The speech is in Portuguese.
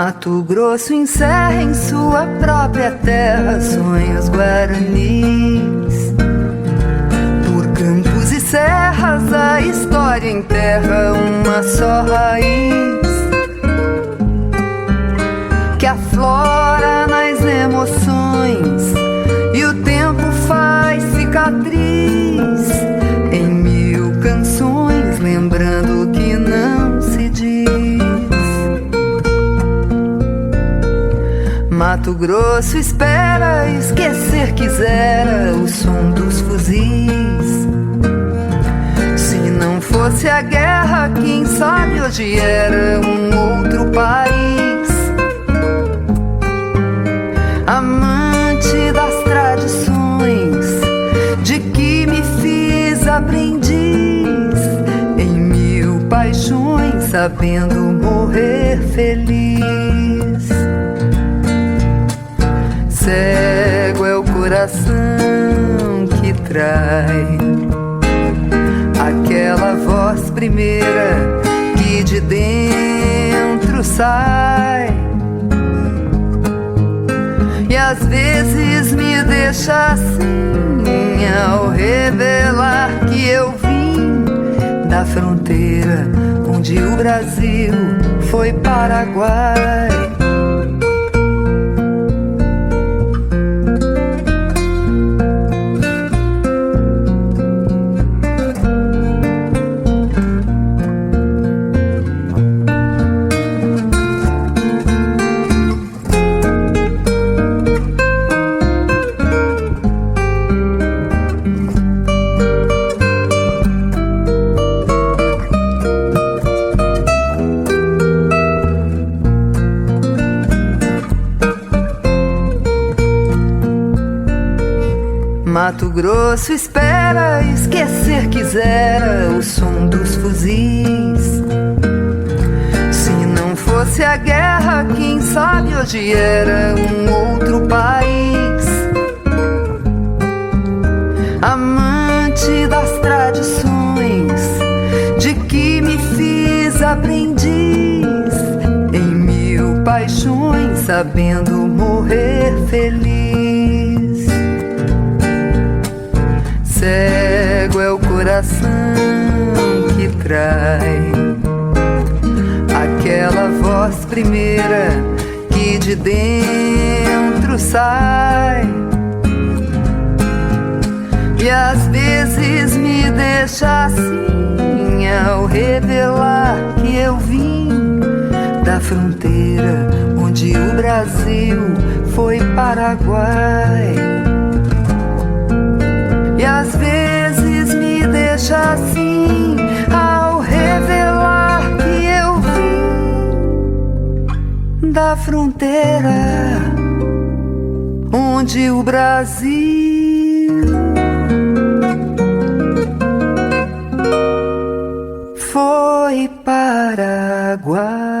Mato Grosso encerra em sua própria terra sonhos guaranis. Por campos e serras a história enterra uma só raiz que aflora nas emoções e o tempo faz cicatriz em mil canções, lembrando que não se diz. Mato Grosso espera, esquecer quisera o som dos fuzis. Se não fosse a guerra, quem sabe hoje era um outro país. Amante das tradições, de que me fiz aprendiz, em mil paixões, sabendo morrer feliz. Cego é o coração que trai aquela voz primeira que de dentro sai e às vezes me deixa assim ao revelar que eu vim da fronteira onde o Brasil foi Paraguai. Mato Grosso espera, esquecer quisera o som dos fuzis. Se não fosse a guerra, quem sabe hoje era um outro país. Amante das tradições, de que me fiz aprendiz, em mil paixões, sabendo morrer feliz. Cego é o coração que trai aquela voz primeira que de dentro sai e às vezes me deixa assim ao revelar que eu vim da fronteira onde o Brasil foi Paraguai. E às vezes me deixa assim ao revelar que eu vim da fronteira onde o Brasil foi Paraguai.